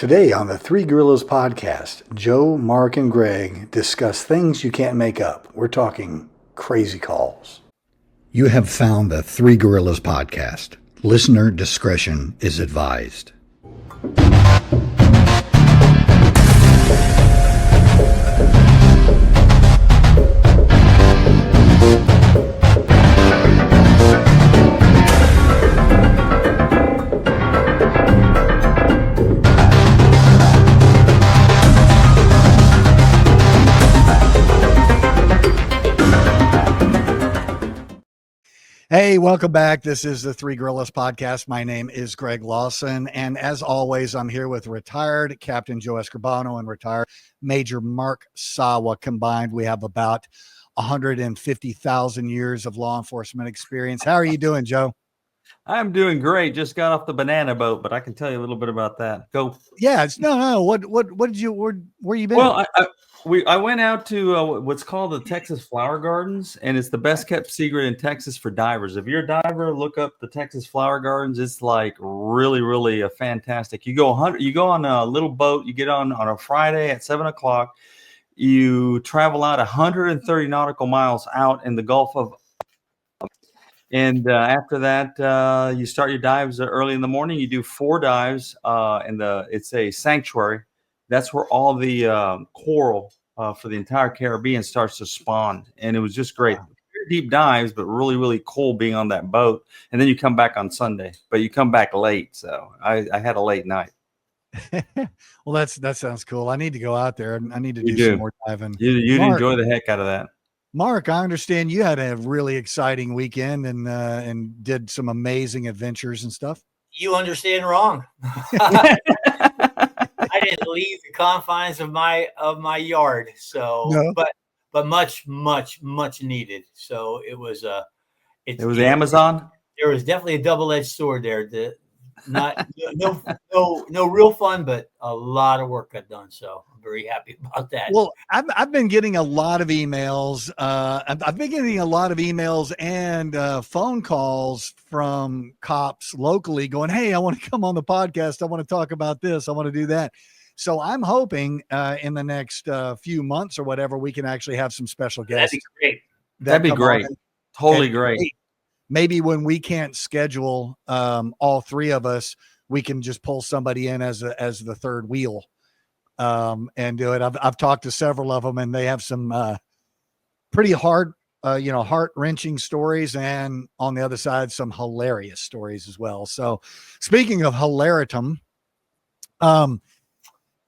Today on the Three Gorillas podcast, Joe, Mark, and Greg discuss things you can't make up. We're talking crazy calls. You have found the Three Gorillas podcast. Listener discretion is advised. Hey, welcome back. This is the Three Gorillas podcast. My name is Greg Lawson, and as always, I'm here with retired Captain Joe Escribano and retired Major Mark Sawa. Combined, we have about 150,000 years of law enforcement experience. How are you doing, Joe? I'm doing great. Just got off the banana boat, but I can tell you a little bit about that. Go. Yeah, no. What did you? Where you been? Well, I went out to what's called the Texas Flower Gardens, and it's the best kept secret in Texas for divers. If you're a diver, look up the Texas Flower Gardens. It's like really fantastic. You go on a little boat. You get on a Friday at 7:00. You travel out 130 nautical miles out in the Gulf of. And after that, you start your dives early in the morning. You do 4 dives it's a sanctuary. That's where all the coral for the entire Caribbean starts to spawn. And it was just great. Wow. Very deep dives, but really cool being on that boat. And then you come back on Sunday, but you come back late. So I had a late night. Well, that sounds cool. I need to go out there and I need to do some more diving. You'd enjoy the heck out of that. Mark, I understand you had a really exciting weekend and did some amazing adventures and stuff. You understand wrong. I didn't leave the confines of my yard, so No. but much needed. So it was it was Amazon. There was definitely a double-edged sword there. No real fun, but a lot of work got done. So I'm very happy about that. Well, I've been getting a lot of emails. I've been getting a lot of emails and phone calls from cops locally going, "Hey, I want to come on the podcast. I want to talk about this. I want to do that." So I'm hoping in the next few months or whatever, we can actually have some special guests. That'd be great. That'd be great. Totally great. Maybe when we can't schedule all three of us, we can just pull somebody in as the third wheel and do it. I've talked to several of them, and they have some pretty hard, heart-wrenching stories, and on the other side, some hilarious stories as well. So, speaking of hilaritum, I've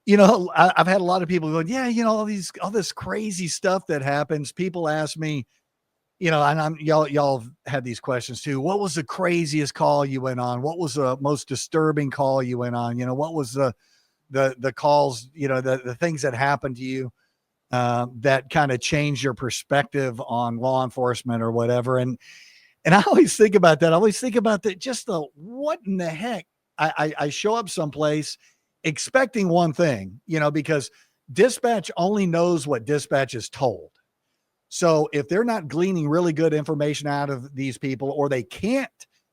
had a lot of people going, yeah, all this crazy stuff that happens. People ask me, and y'all have had these questions too. What was the craziest call you went on? What was the most disturbing call you went on? What was the calls, the things that happened to you that kind of changed your perspective on law enforcement or whatever. And I always think about that. I always think about that. Just what in the heck? I show up someplace expecting one thing, because dispatch only knows what dispatch is told. So if they're not gleaning really good information out of these people, or they can't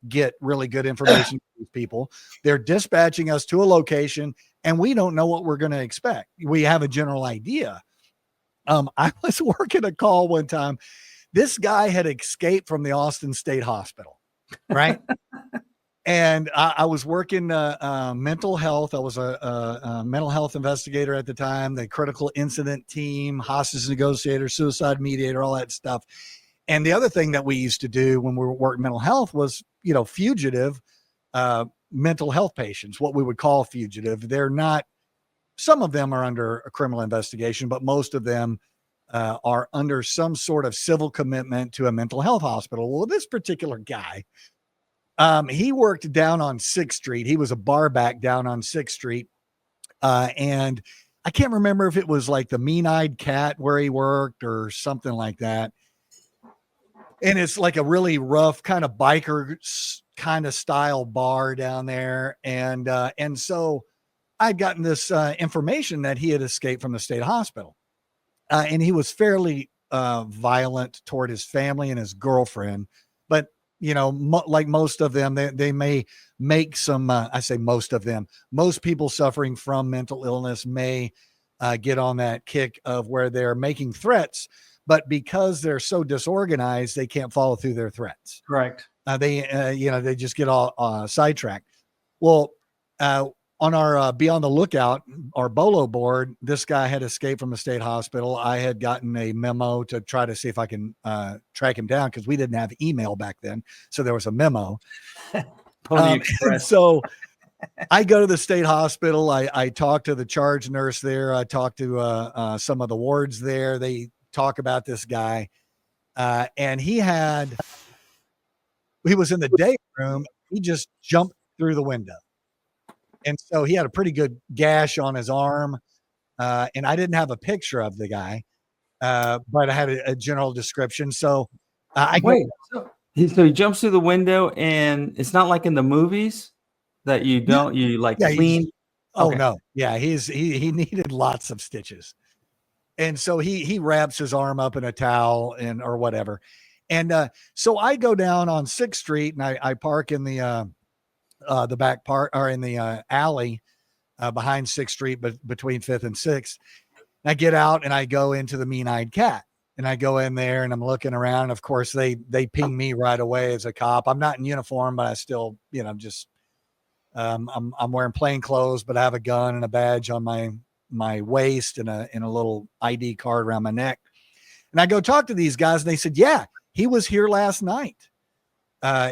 get really good information from these people, they're dispatching us to a location and we don't know what we're going to expect. We have a general idea. I was working a call one time. This guy had escaped from the Austin State Hospital, right? And I was working mental health. I was a mental health investigator at the time, the critical incident team, hostage negotiator, suicide mediator, all that stuff. And the other thing that we used to do when we were working mental health was, fugitive mental health patients, what we would call fugitive. They're not, some of them are under a criminal investigation, but most of them are under some sort of civil commitment to a mental health hospital. Well, this particular guy, he worked down on 6th Street. He was a bar back down on 6th Street. And I can't remember if it was like the Mean-Eyed Cat where he worked or something like that. And it's like a really rough kind of biker kind of style bar down there. And so I'd gotten this information that he had escaped from the state hospital. And he was fairly violent toward his family and his girlfriend. But like most of them, they may make some, I say most of them, most people suffering from mental illness may get on that kick of where they're making threats, but because they're so disorganized, they can't follow through their threats. Correct. They just get all sidetracked. Well, on our Be on the Lookout, our Bolo board, this guy had escaped from a state hospital. I had gotten a memo to try to see if I can track him down because we didn't have email back then. So there was a memo. Pony And Express. so I go to the state hospital. I talk to the charge nurse there. I talk to some of the wards there. They talk about this guy. And he was in the day room. He just jumped through the window. And so he had a pretty good gash on his arm. And I didn't have a picture of the guy, but I had a general description. So Wait, so he jumps through the window, and it's not like in the movies that you don't clean. Oh no. Yeah. He needed lots of stitches. And so he wraps his arm up in a towel or whatever. And so I go down on 6th Street and I park in the back part or in the alley behind 6th Street, but between 5th and 6th. And I get out and I go into the Mean-Eyed Cat, and I go in there and I'm looking around. Of course, they ping me right away as a cop. I'm not in uniform, but I still, just I'm wearing plain clothes, but I have a gun and a badge on my waist and a little ID card around my neck. And I go talk to these guys, and they said, yeah, he was here last night.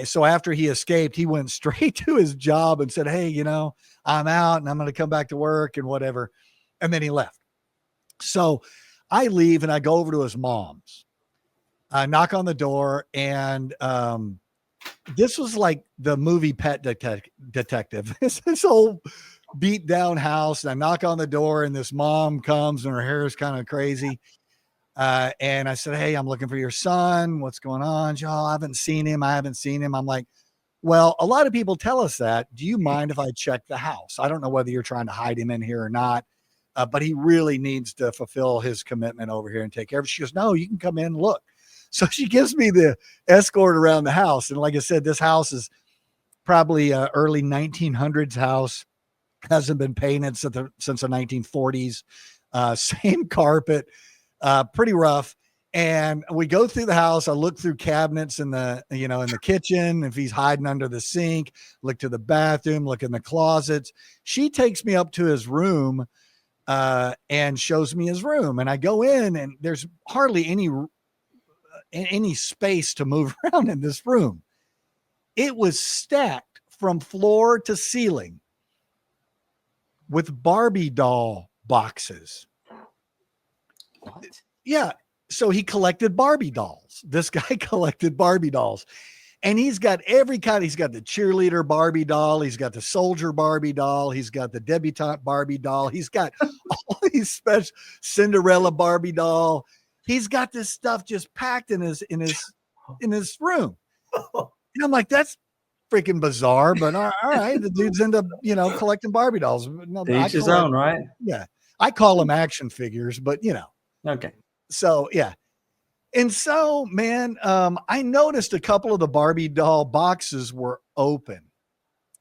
So after he escaped, he went straight to his job and said, hey, I'm out and I'm going to come back to work and whatever. And then he left. So I leave and I go over to his mom's. I knock on the door, and this was like the movie Pet Detective. This old beat down house. And I knock on the door, and this mom comes, and her hair is kind of crazy. And I said, hey, I'm looking for your son. What's going on? Oh, I haven't seen him. I'm like, well, a lot of people tell us that. Do you mind if I check the house? I don't know whether you're trying to hide him in here or not, but he really needs to fulfill his commitment over here and take care of it. She goes, no, you can come in and look. So she gives me the escort around the house. And like I said, this house is probably an early 1900s house. Hasn't been painted since the 1940s. Same carpet. Pretty rough. And we go through the house. I look through cabinets in the kitchen. If he's hiding under the sink, look to the bathroom, look in the closets. She takes me up to his room, and shows me his room. And I go in, and there's hardly any space to move around in this room. It was stacked from floor to ceiling with Barbie doll boxes. What? Yeah. So he collected Barbie dolls. This guy collected Barbie dolls, and he's got every kind. He's got the cheerleader Barbie doll. He's got the soldier Barbie doll. He's got the debutante Barbie doll. He's got all these special Cinderella Barbie doll. He's got this stuff just packed in his room. And I'm like, that's freaking bizarre, but all right. The dude's into, collecting Barbie dolls. No, Each his own, right? Yeah. I call them action figures, but Okay. So yeah. And so, man, I noticed a couple of the Barbie doll boxes were open,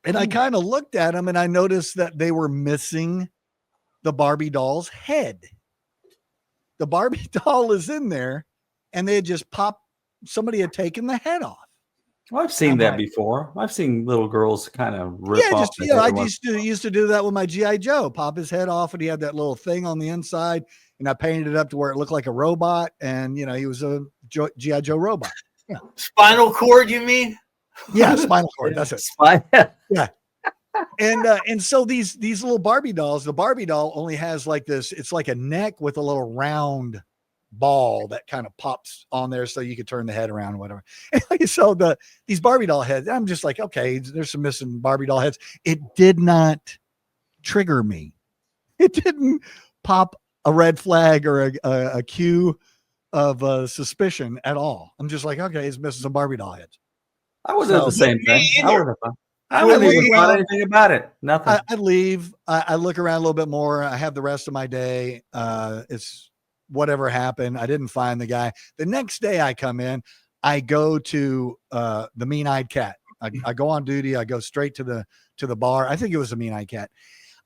and I kind of looked at them, and I noticed that they were missing the Barbie doll's head. The Barbie doll is in there, and they had just popped. Somebody had taken the head off. Well, I've seen that before. I've seen little girls kind of rip off. I used to do that with my G.I. Joe. Pop his head off, and he had that little thing on the inside, and I painted it up to where it looked like a robot, and he was a G.I. Joe robot. Yeah. Spinal cord, you mean? Yeah, spinal cord. That's it. Yeah. And so these little Barbie dolls, the Barbie doll only has like this. It's like a neck with a little round ball that kind of pops on there so you could turn the head around or whatever. And so these Barbie doll heads, I'm just like, okay, there's some missing Barbie doll heads. It did not trigger me. It didn't pop a red flag or a cue of suspicion at all. I'm just like, okay, it's missing some Barbie doll heads. I would have the same thing. I would wouldn't even thought anything about it. Nothing. I leave. I look around a little bit more. I have the rest of my day. It's whatever happened. I didn't find the guy. The next day I come in, I go to the Mean-Eyed Cat. I go on duty. I go straight to the bar. I think it was a Mean Eye Cat.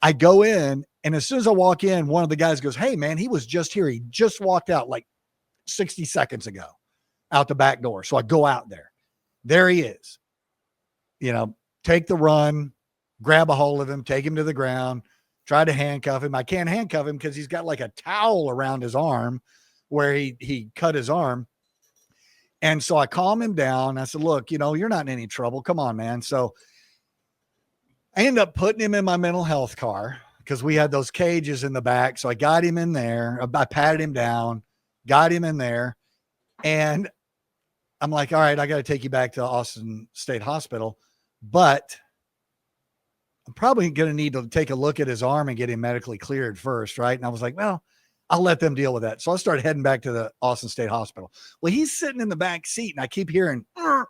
I go in, and as soon as I walk in, one of the guys goes, "Hey man, he was just here. He just walked out like 60 seconds ago out the back door." So I go out there. There he is. Take the run, grab a hold of him, take him to the ground, try to handcuff him. I can't handcuff him because he's got like a towel around his arm where he cut his arm. And so I calm him down. I said, "Look, you're not in any trouble. Come on, man." So I end up putting him in my mental health car because we had those cages in the back. So I got him in there. I patted him down, got him in there. And I'm like, "All right, I got to take you back to Austin State Hospital, but I'm probably going to need to take a look at his arm and get him medically cleared first." Right. And I was like, "Well, I'll let them deal with that." So I started heading back to the Austin State Hospital. Well, he's sitting in the back seat, and I keep hearing, and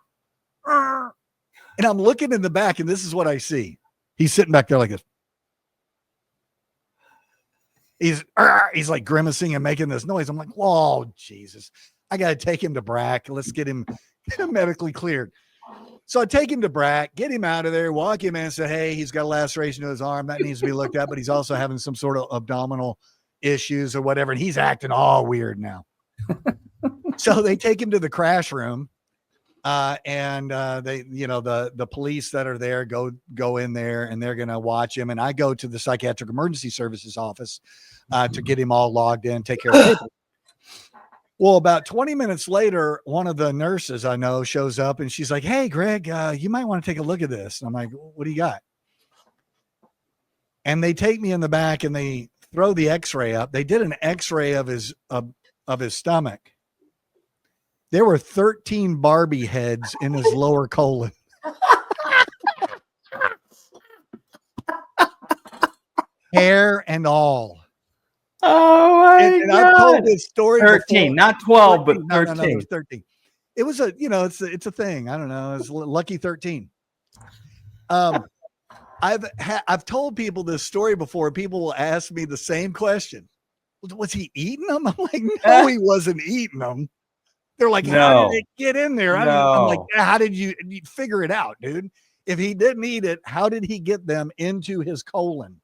I'm looking in the back, and this is what I see. He's sitting back there like this. He's like grimacing and making this noise. I'm like, "Whoa, Jesus. I got to take him to BRAC. Let's get him medically cleared." So I take him to BRAC, get him out of there, walk him in and say, "Hey, he's got a laceration to his arm. That needs to be looked at, but he's also having some sort of abdominal issues or whatever." And he's acting all weird now. So they take him to the crash room. And they, the police that are there go in there, and they're going to watch him. And I go to the psychiatric emergency services office to get him all logged in, take care of people. Well, about 20 minutes later, one of the nurses I know shows up, and she's like, "Hey, Greg, you might want to take a look at this." And I'm like, "What do you got?" And they take me in the back and they throw the x-ray up. They did an x-ray of his stomach. There were 13 Barbie heads in his lower colon. Hair and all. Oh my God. I've told this story 13, before. not 12, 13. but 13. No, it was 13. It was it's a thing. I don't know. It's lucky 13. I've told people this story before. People will ask me the same question. "Was he eating them?" I'm like, "No, he wasn't eating them." They're like, "How did it get in there?" I'm like, "How did you figure it out, dude? If he didn't eat it, how did he get them into his colon?"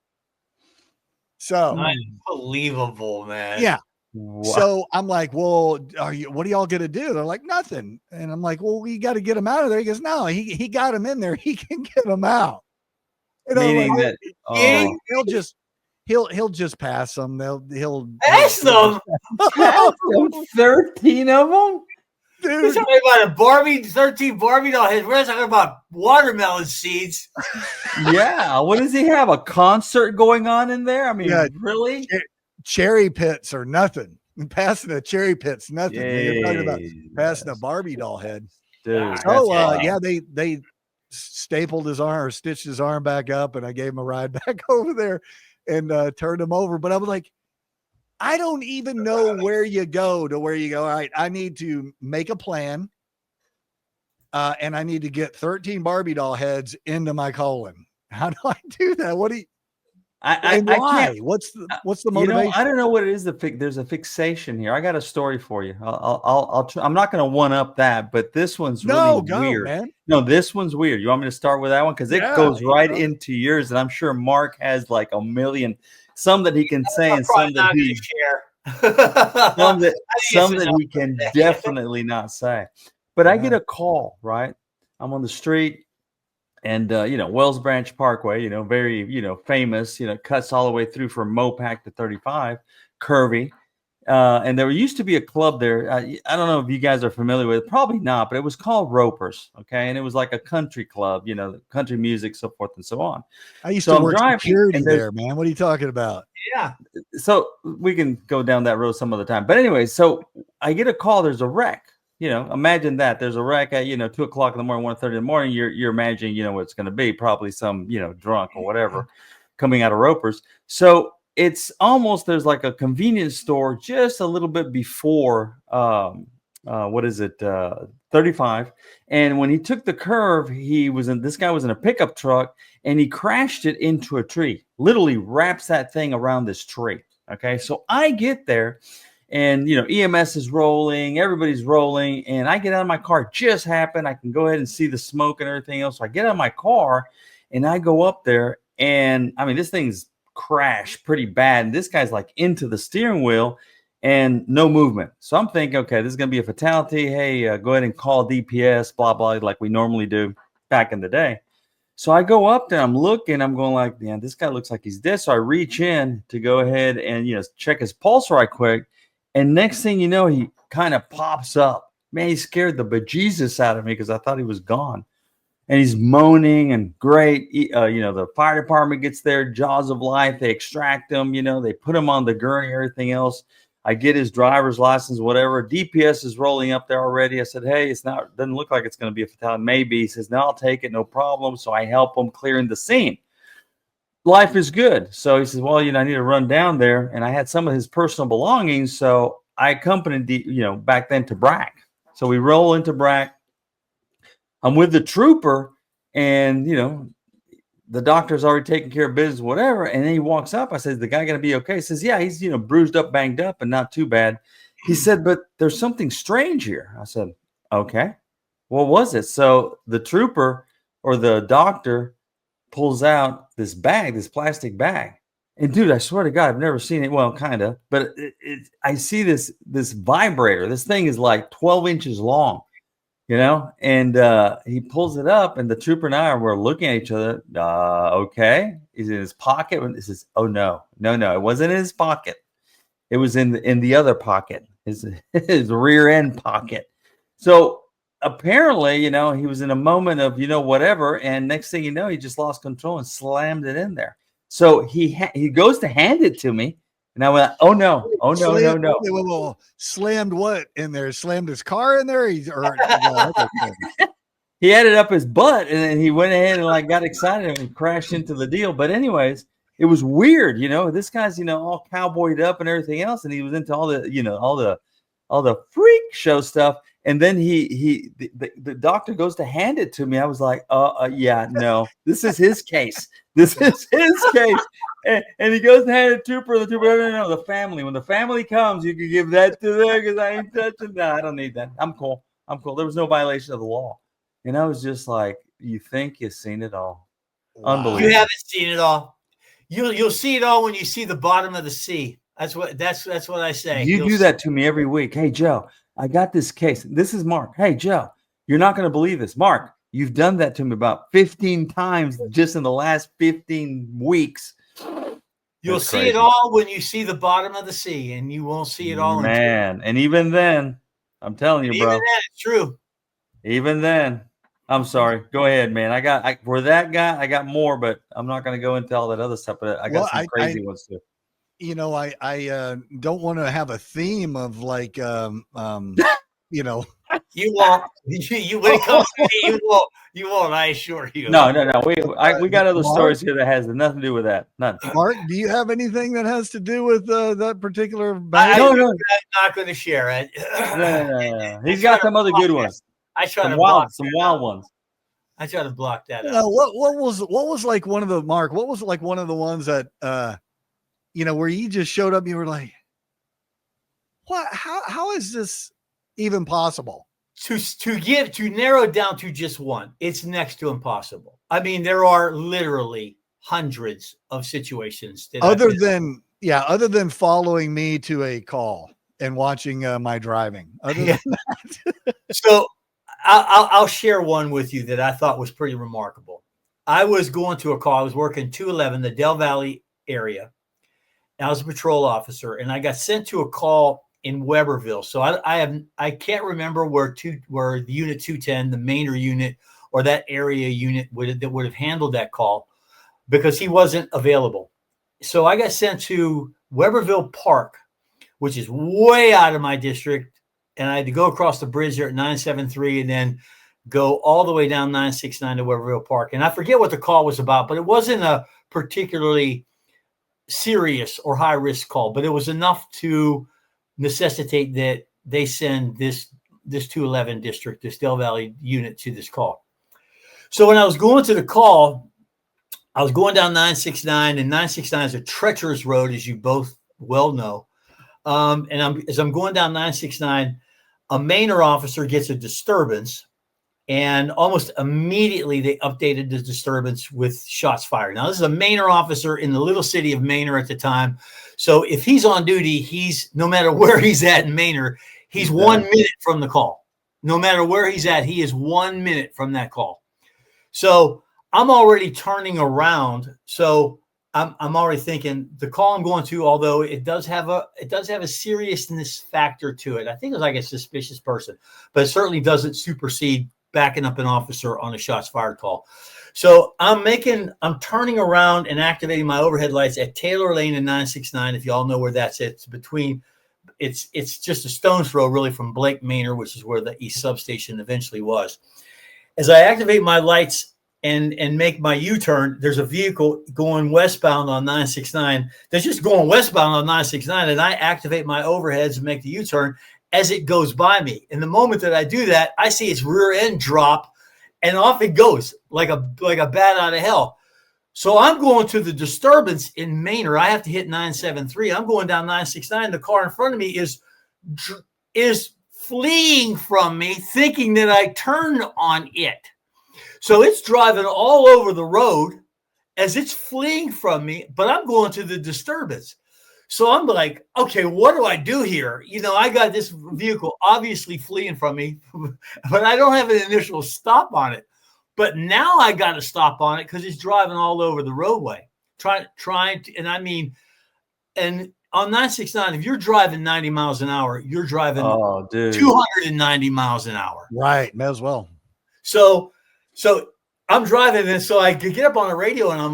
So unbelievable, man. Yeah. Wow. So I'm like, "Well, what are y'all going to do?" They're like, "Nothing." And I'm like, "Well, we got to get him out of there." He goes, "No, he got him in there. He can get him out." And Meaning like, that he'll just pass them. He'll pass them. 13 of them. We're Dude, talking about 13 Barbie doll heads. We're talking about watermelon seeds. Yeah. What does he have? A concert going on in there? I mean, Yeah. really? Cherry pits or nothing. Passing a cherry pit's nothing. You're talking about passing a Yes. Barbie doll head. Dude. So that's yeah, they stapled his arm or stitched his arm back up, and I gave him a ride back over there and turned him over. But I was like, I don't even know where you go to where you go. All right, I need to make a plan. And I need to get 13 Barbie doll heads into my colon. How do I do that? What do you I why? can't. What's the motivation? I don't know what it is. There's a fixation here. I got a story for you. I'll try. I'm not going to one up that, but this one's really weird. Man. No, this one's weird. You want me to start with that one? Because it goes right into yours, and I'm sure Mark has like a million, some that he can say, and some that he share. some that he can definitely not say. But I get a call, right? I'm on the street. And, Wells Branch Parkway, very, famous, cuts all the way through from Mopac to 35, curvy. And there used to be a club there. I don't know if you guys are familiar with it, probably not, but it was called Ropers. Okay. And it was like a country club, country music, so forth and so on. I used to work security there, man. What are you talking about? Yeah. So we can go down that road some other time. But anyway, so I get a call. There's a wreck. Imagine that there's a wreck at, 2:00 in the morning, 1:30 in the morning. You're imagining, what it's going to be, probably some, drunk or whatever coming out of Ropers. So it's almost, there's like a convenience store just a little bit before, 35. And when he took the curve, this guy was in a pickup truck and he crashed it into a tree, literally wraps that thing around this tree. Okay. So I get there. and EMS is rolling, everybody's rolling, and I get out of my car. It just happened. I can go ahead and see the smoke and everything else. So I get out of my car and I go up there, and I mean, this thing's crashed pretty bad. And this guy's like into the steering wheel and no movement. So I'm thinking, okay, this is gonna be a fatality. Hey, go ahead and call DPS, blah blah, like we normally do back in the day. So I go up there, I'm looking, I'm going like, man, this guy looks like he's dead. So I reach in to go ahead and check his pulse right quick. And next thing you know, he kind of pops up. Man, he scared the bejesus out of me because I thought he was gone. And he's moaning and great. The fire department gets there, jaws of life. They extract him, they put him on the gurney, everything else. I get his driver's license, whatever. DPS is rolling up there already. I said, hey, doesn't look like it's going to be a fatality. Maybe. He says, no, I'll take it. No problem. So I help him clearing the scene. Life is good. So he says, well, I need to run down there. And I had some of his personal belongings. So I accompanied, back then to BRAC. So we roll into BRAC. I'm with the trooper, and, the doctor's already taking care of business, whatever. And then he walks up. I said, the guy going to be okay? He says, yeah, he's, bruised up, banged up, and not too bad. He said, but there's something strange here. I said, okay, what was it? So the trooper or the doctor pulls out this bag, this plastic bag. And dude, I swear to God, I've never seen it. Well, kind of, but I see this vibrator. This thing is like 12 inches long. And he pulls it up, and the trooper and I were looking at each other. Okay, he's in his pocket. And this is, oh no, it wasn't in his pocket. It was in the other pocket, his rear end pocket. So apparently, he was in a moment of whatever, and next thing you know, he just lost control and slammed it in there. So he goes to hand it to me. And I went, oh no. Whoa. Slammed what in there? Slammed his car in there? He had it up his butt, and then he went ahead and got excited and crashed into the deal. But anyways, it was weird. This guy's, all cowboyed up and everything else. And he was into all the freak show stuff. And then the doctor goes to hand it to me. I was like, yeah, no, this is his case. This is his case. And he goes to hand it to the trooper. The trooper, no, the family. When the family comes, you can give that to them because I ain't touching. No, I don't need that. I'm cool. There was no violation of the law. And I was just like, you think you've seen it all. Wow. Unbelievable. You haven't seen it all. You'll see it all when you see the bottom of the sea. That's what I say. You do that to me every week. Hey, Joe, I got this case. This is Mark. Hey, Joe, you're not going to believe this. Mark, you've done that to me about 15 times just in the last 15 weeks. You'll see it all when you see the bottom of the sea, and you won't see it all. Man, and even then, I'm telling you, bro. Even then, it's true. Even then, I'm sorry. Go ahead, man. For that guy, I got more, but I'm not going to go into all that other stuff. But I got some crazy ones too. I don't want to have a theme of You won't. You when it comes to me, you won't. I assure you. No. We got other stories here that has nothing to do with that. None. Mark, do you have anything that has to do with that particular bag? No. I'm not going to share it. No. He's got some other good ones. I try some to wild ones. I try to block that out. What was like one of the Mark? What was like one of the ones that where you just showed up? And you were like, what? How is this even possible? To narrow it down to just one, it's next to impossible. I mean, there are literally hundreds of situations that other than following me to a call and watching my driving. Other than that. So I'll share one with you that I thought was pretty remarkable. I was going to a call. I was working 211, the Del Valley area. I was a patrol officer, and I got sent to a call in Weberville. So I can't remember where the unit 210, the Mainer unit, or that area unit that would have handled that call, because he wasn't available. So I got sent to Weberville Park, which is way out of my district, and I had to go across the bridge there at 973 and then go all the way down 969 to Weberville Park. And I forget what the call was about, but it wasn't a particularly serious or high risk call, but it was enough to necessitate that they send this 211 district, this Del Valley unit, to this call. So when I was going to the call, I was going down 969, and 969 is a treacherous road, as you both well know. As I'm going down 969, a Mainer officer gets a disturbance, and almost immediately they updated the disturbance with shots fired. Now, this is a Mainer officer in the little city of Mainer at the time. So if he's on duty, he's, no matter where he's at in Mainer, he's 1 minute from the call. No matter where he's at, he is 1 minute from that call. So I'm already turning around. So I'm already thinking the call I'm going to, although it does have a seriousness factor to it. I think it's like a suspicious person, but it certainly doesn't supersede backing up an officer on a shots fired call. So I'm turning around and activating my overhead lights at Taylor Lane and 969. If y'all know where that's at, it's just a stone's throw really from Blake Manor, which is where the East substation eventually was. As I activate my lights and make my U-turn, there's a vehicle going westbound on 969 that's just going westbound on 969, and I activate my overheads and make the U-turn as it goes by me. And the moment that I do that, I see its rear end drop, and off it goes like a bat out of hell. So I'm going to the disturbance in Manor. I have to hit 973. I'm going down 969. The car in front of me is fleeing from me, thinking that I turned on it. So it's driving all over the road as it's fleeing from me, but I'm going to the disturbance. So I'm like, okay, what do I do here? You know, I got this vehicle obviously fleeing from me, but I don't have an initial stop on it. But now I got to stop on it because it's driving all over the roadway. And on 969, if you're driving 90 miles an hour, you're driving 290 miles an hour. Right, may as well. So I'm driving, and so I could get up on the radio, and I'm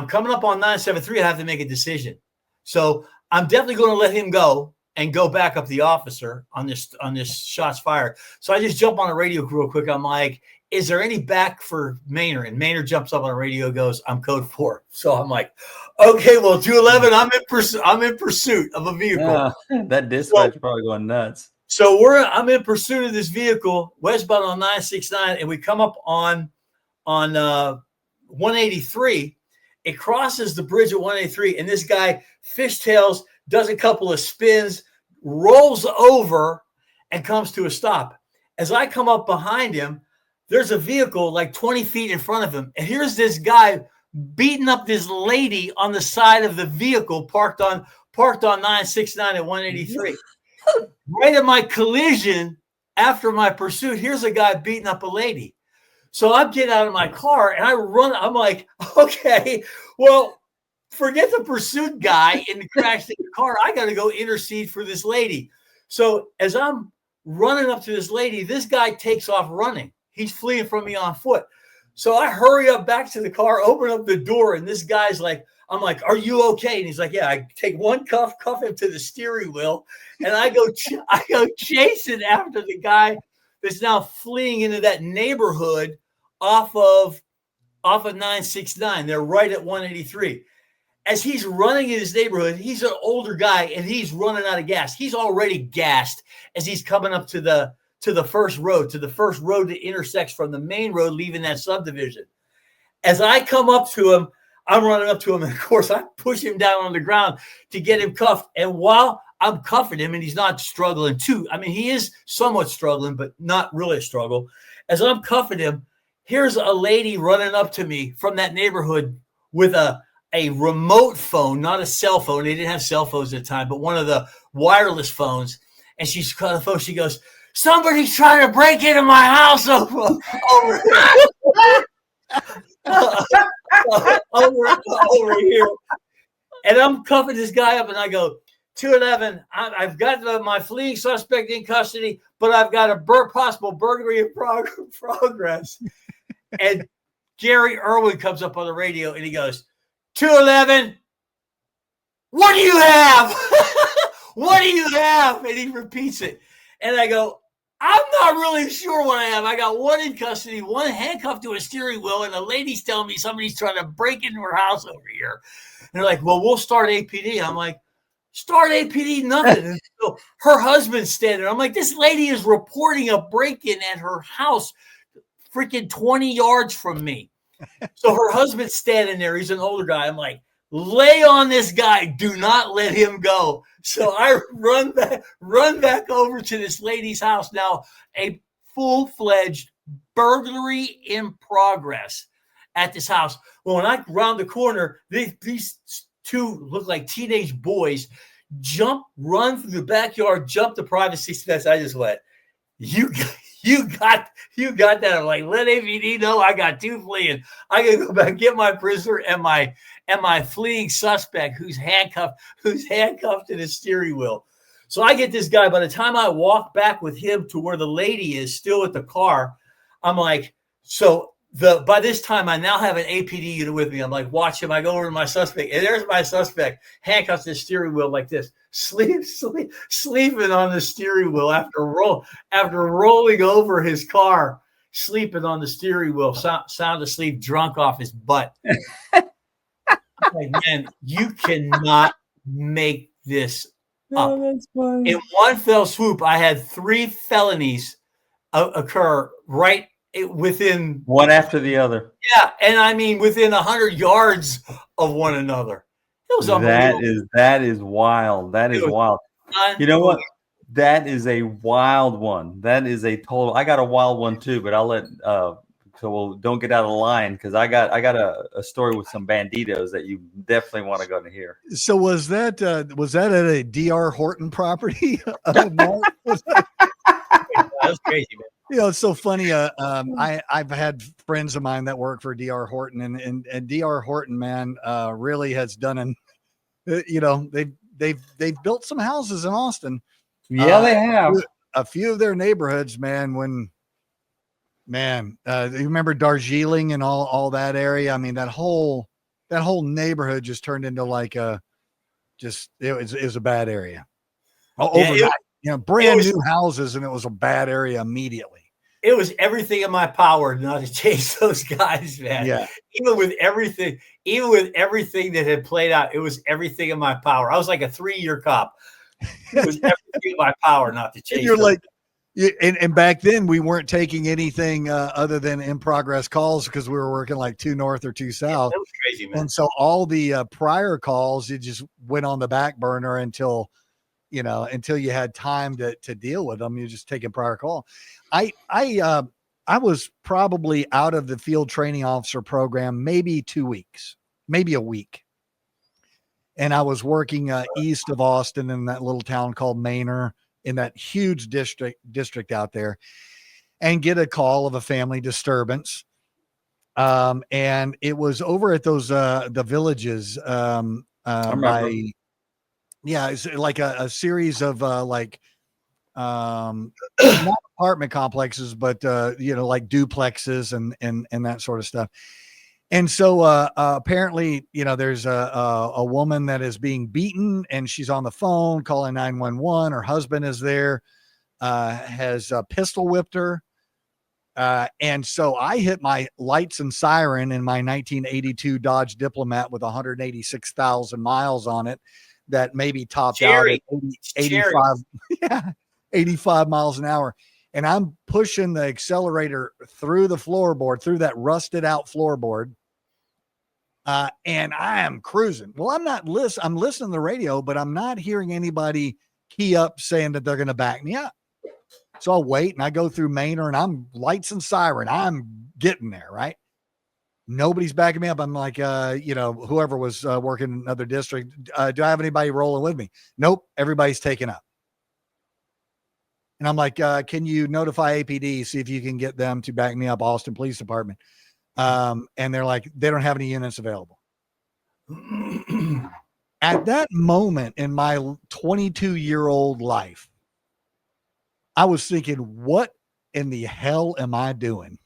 coming up on 973. I have to make a decision. So I'm definitely going to let him go and go back up the officer on this shots fired. So I just jump on the radio real quick. I'm like, is there any back for Manor? And Manor jumps up on the radio, goes, I'm code 4. So I'm like, okay, well, 211, I'm in pursuit of a vehicle. That dispatch probably going nuts. So I'm in pursuit of this vehicle westbound on 969, and we come up on 183. It crosses the bridge at 183, and this guy fishtails, does a couple of spins, rolls over, and comes to a stop. As I come up behind him, there's a vehicle like 20 feet in front of him, and here's this guy beating up this lady on the side of the vehicle parked on 969 at 183. Right at my collision, after my pursuit, here's a guy beating up a lady. So I get out of my car and I run. I'm like, okay, well, forget the pursuit guy in the crash in the car. I got to go intercede for this lady. So as I'm running up to this lady, this guy takes off running. He's fleeing from me on foot. So I hurry up back to the car, open up the door, and this guy's like, I'm like, are you okay? And he's like, yeah. I take one cuff him to the steering wheel, and I go chasing after the guy that's now fleeing into that neighborhood off of 969. They're right at 183. As he's running in his neighborhood, he's an older guy, and he's running out of gas. He's already gassed as he's coming up to the first road that intersects from the main road leaving that subdivision. As I come up to him, I'm running up to him, and of course, I push him down on the ground to get him cuffed. And while I'm cuffing him, and he's not struggling too, I mean, he is somewhat struggling, but not really a struggle. As I'm cuffing him, here's a lady running up to me from that neighborhood with a remote phone, not a cell phone. They didn't have cell phones at the time, but one of the wireless phones. And she's got the phone. She goes, somebody's trying to break into my house over here. And I'm cuffing this guy up, and I go, 211, I've got my fleeing suspect in custody, but I've got a possible burglary in progress. And Gary Irwin comes up on the radio, and he goes, 211, what do you have? What do you have? And he repeats it. And I go, I'm not really sure what I have. I got one in custody, one handcuffed to a steering wheel, and the lady's telling me somebody's trying to break into her house over here. And they're like, well, we'll start APD. I'm like, start APD, nothing. And so her husband's standing. I'm like, this lady is reporting a break-in at her house freaking 20 yards from me. So her husband's standing there. He's an older guy. I'm like, lay on this guy. Do not let him go. So I run back over to this lady's house. Now, a full-fledged burglary in progress at this house. Well, when I round the corner, these two look like teenage boys run through the backyard, jump the privacy fence. I just went, you got that. I'm like, let AVD know I got two fleeing. I gotta go back and get my prisoner and my fleeing suspect who's handcuffed to the steering wheel. So I get this guy. By the time I walk back with him to where the lady is still at the car, I'm like, by this time I now have an APD unit with me. I'm like, watch him. I go over to my suspect, and there's my suspect handcuffed to the steering wheel like this, sleeping on the steering wheel after rolling over his car, sleeping on the steering wheel, sound asleep, drunk off his butt. Like, man, you cannot make this up. Oh, that's funny. In one fell swoop, I had 3 felonies occur right within One after the other. Yeah, and I mean within 100 yards of one another. It was unbelievable. That is wild. That is wild. You know what? That is a wild one. That is a total. I got a wild one too, but I'll let. Don't get out of line because I got a story with some banditos that you definitely want to go to hear. So was that at a DR Horton property? That's crazy, man. You know, it's so funny. I've had friends of mine that work for DR Horton, and DR Horton, man, really has done they've built some houses in Austin. Yeah, they have a few of their neighborhoods, man. You remember Darjeeling and all that area? I mean, that whole neighborhood just turned into like it was a bad area. Overnight. Brand new houses, and it was a bad area immediately. It was everything in my power not to chase those guys, man. Yeah. Even with everything that had played out, it was everything in my power. I was like a 3-year cop. It was everything in my power not to chase. And you're like, and back then we weren't taking anything other than in progress calls because we were working like 2 north or 2 south. That was crazy, man. And so all the prior calls, it just went on the back burner until you had time to deal with them. You're just taking prior call. I was probably out of the field training officer program, maybe 2 weeks, maybe a week. And I was working east of Austin in that little town called Manor in that huge district out there, and get a call of a family disturbance. And it was over at those, the villages, yeah, it's like a series of not apartment complexes, but like duplexes and that sort of stuff. And so apparently, there's a woman that is being beaten, and she's on the phone calling 911. Her husband is there, has pistol whipped her. And so I hit my lights and siren in my 1982 Dodge Diplomat with 186,000 miles on it. That maybe topped out at 85 miles an hour. And I'm pushing the accelerator through the floorboard, through that rusted out floorboard. And I am cruising. Well, I'm listening to the radio, but I'm not hearing anybody key up saying that they're going to back me up. So I'll wait, and I go through Manor, and I'm lights and siren. I'm getting there, right? Nobody's backing me up. I'm like, whoever was working in another district, do I have anybody rolling with me? Nope. Everybody's taken up. And I'm like, can you notify APD, see if you can get them to back me up, Austin Police Department? And they're like, they don't have any units available. At that moment in my 22-year-old life, I was thinking, what in the hell am I doing?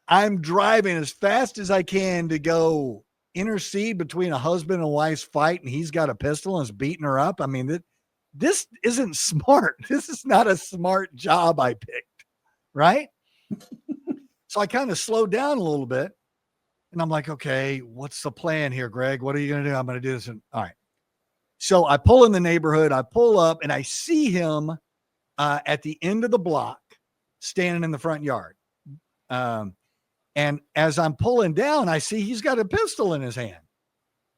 I'm driving as fast as I can to go intercede between a husband and wife's fight, and he's got a pistol and is beating her up. I mean, this isn't smart. This is not a smart job I picked, right? So I kind of slowed down a little bit, and I'm like, okay, what's the plan here, Greg? What are you going to do? I'm going to do this. And all right. So I pull in the neighborhood, I pull up, and I see him at the end of the block standing in the front yard. And as I'm pulling down, I see he's got a pistol in his hand.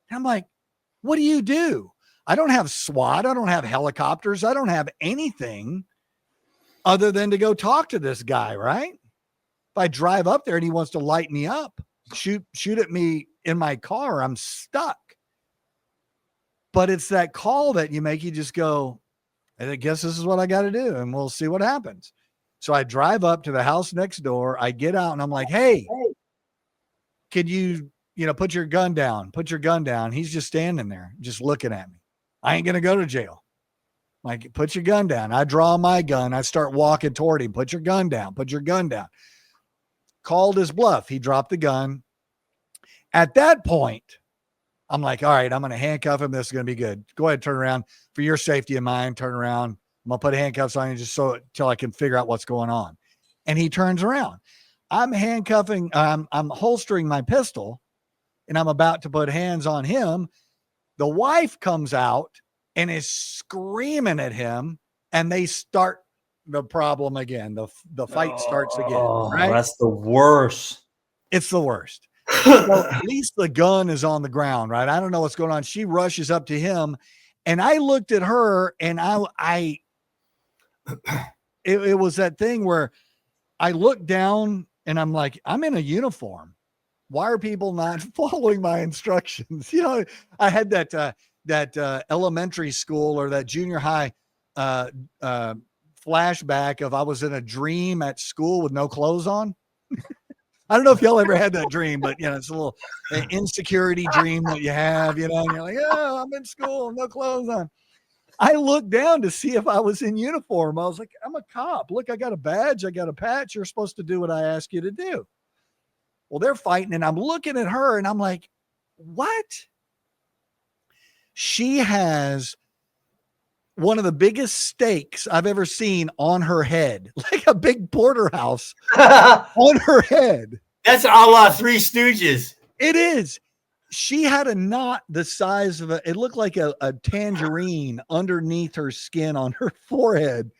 And I'm like, what do you do? I don't have SWAT. I don't have helicopters. I don't have anything other than to go talk to this guy, right? If I drive up there and he wants to light me up, shoot at me in my car, I'm stuck. But it's that call that you make, you just go, I guess this is what I got to do, and we'll see what happens. So I drive up to the house next door. I get out and I'm like, hey, could you, put your gun down? Put your gun down. He's just standing there, just looking at me. I ain't going to go to jail. Like, put your gun down. I draw my gun. I start walking toward him. Put your gun down. Put your gun down. Called his bluff. He dropped the gun. At that point, I'm like, all right, I'm going to handcuff him. This is going to be good. Go ahead, turn around for your safety and mine. Turn around. I'm going to put handcuffs on you just so till I can figure out what's going on. And he turns around. I'm handcuffing. I'm holstering my pistol, and I'm about to put hands on him. The wife comes out and is screaming at him, and they start the problem again. The fight starts again. Right? That's the worst. It's the worst. So at least the gun is on the ground, right? I don't know what's going on. She rushes up to him, and I looked at her, and it was that thing where I looked down and I'm like, I'm in a uniform. Why are people not following my instructions? I had that elementary school or that junior high flashback of I was in a dream at school with no clothes on. I don't know if y'all ever had that dream, but it's a little insecurity dream that you have, and you're like, oh, I'm in school, no clothes on. I looked down to see if I was in uniform. I was like, I'm a cop. Look, I got a badge. I got a patch. You're supposed to do what I ask you to do. Well, they're fighting, and I'm looking at her, and I'm like, what? She has one of the biggest stakes I've ever seen on her head, like a big porterhouse on her head. That's a la Three Stooges. It is. She had a knot the size of it looked like a tangerine underneath her skin on her forehead,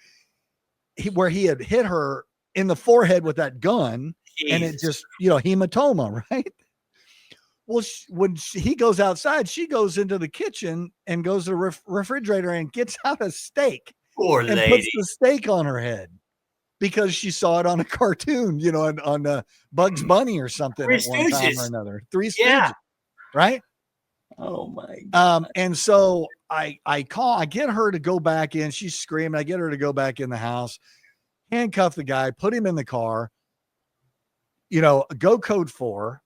where he had hit her in the forehead with that gun. Jesus. And it just, hematoma, right? Well, when he goes outside, she goes into the kitchen and goes to the refrigerator and gets out a steak. Poor and lady. Puts the steak on her head because she saw it on a cartoon, on Bugs Bunny or something. Three at one time Stooges. or another. Three Stooges, yeah. Right? Oh my God. And so I get her to go back in. She's screaming. I get her to go back in the house, handcuff the guy, put him in the car, go code 4.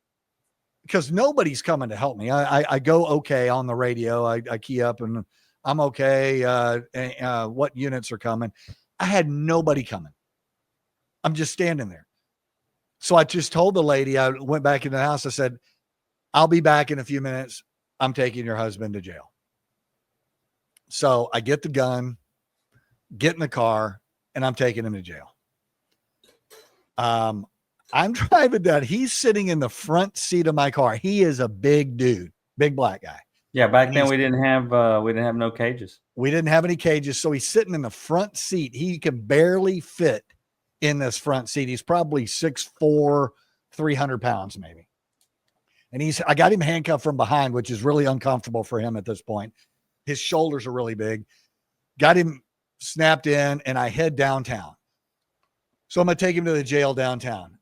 Because nobody's coming to help me. I go okay on the radio. I key up and I'm okay. What units are coming? I had nobody coming. I'm just standing there. So I just told the lady, I went back in the house. I said, I'll be back in a few minutes. I'm taking your husband to jail. So I get the gun, get in the car, and I'm taking him to jail. I'm driving down. He's sitting in the front seat of my car. He is a big dude, big black guy. Yeah, back then we didn't have no cages. We didn't have any cages, so he's sitting in the front seat. He can barely fit in this front seat. He's probably 6'4", 300 pounds maybe. And I got him handcuffed from behind, which is really uncomfortable for him at this point. His shoulders are really big. Got him snapped in, and I head downtown. So I'm going to take him to the jail downtown.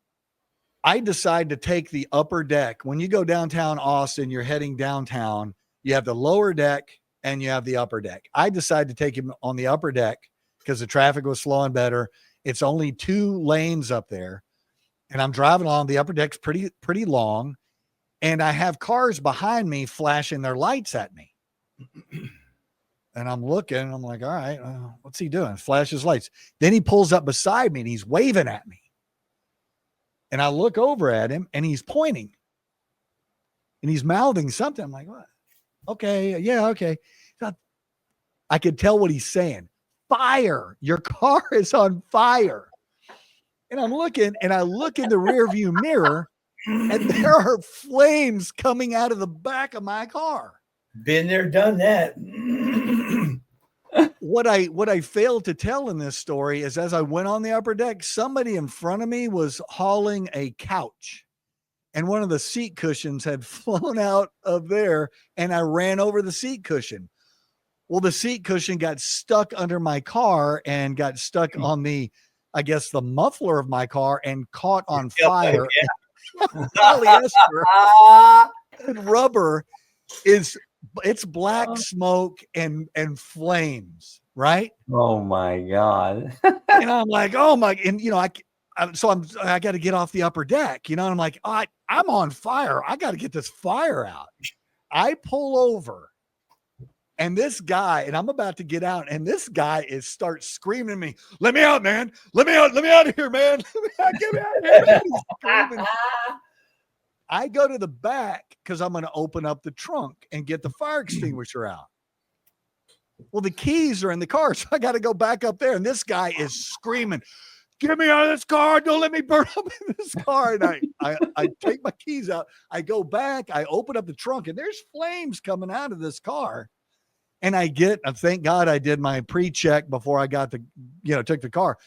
I decide to take the upper deck. When you go downtown Austin, you're heading downtown. You have the lower deck and you have the upper deck. I decided to take him on the upper deck because the traffic was flowing better. It's only 2 lanes up there. And I'm driving along. The upper deck's pretty long. And I have cars behind me flashing their lights at me. And I'm looking, and I'm like, all right, what's he doing? Flashes lights. Then he pulls up beside me and he's waving at me. And I look over at him and he's pointing and he's mouthing something. I'm like, what? Okay. Yeah. Okay. I could tell what he's saying. Fire. Your car is on fire. And I'm looking, and I look in the rearview mirror, and there are flames coming out of the back of my car. Been there, done that. What I failed to tell in this story is, as I went on the upper deck, somebody in front of me was hauling a couch, and one of the seat cushions had flown out of there, and I ran over the seat cushion. Well, the seat cushion got stuck under my car and got stuck on the muffler of my car and caught on fire. Polyester and rubber it's black smoke and flames, right? Oh my God. And I'm like, oh my, and I got to get off the upper deck, and I'm like, I'm on fire. I got to get this fire out. I pull over, and this guy, and I'm about to get out, and this guy starts screaming at me, "Let me out, man! Let me out of here, man! Get me out of here!" Man. He's screaming. I go to the back because I'm going to open up the trunk and get the fire extinguisher out. Well, the keys are in the car, so I got to go back up there, and this guy is screaming, "Get me out of this car! Don't let me burn up in this car!" And I take my keys out. I go back. I open up the trunk, and there's flames coming out of this car. And thank God I did my pre-check before I got took the car.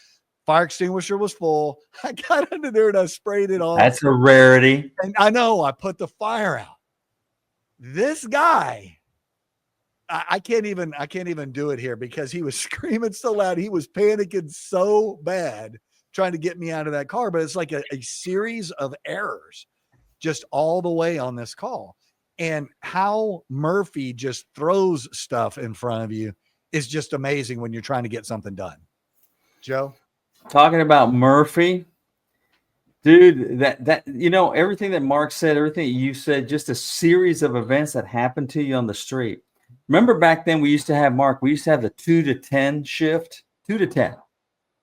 Fire extinguisher was full. I got under there and I sprayed it off. That's a rarity. And I know I put the fire out. This guy, I can't even do it here because he was screaming so loud. He was panicking so bad trying to get me out of that car. But it's like a series of errors just all the way on this call. And how Murphy just throws stuff in front of you is just amazing when you're trying to get something done. Joe? Talking about Murphy, dude, that everything that Mark said, everything you said, just a series of events that happened to you on the street. Remember back then we used to have the 2 to 10 shift, 2 to 10,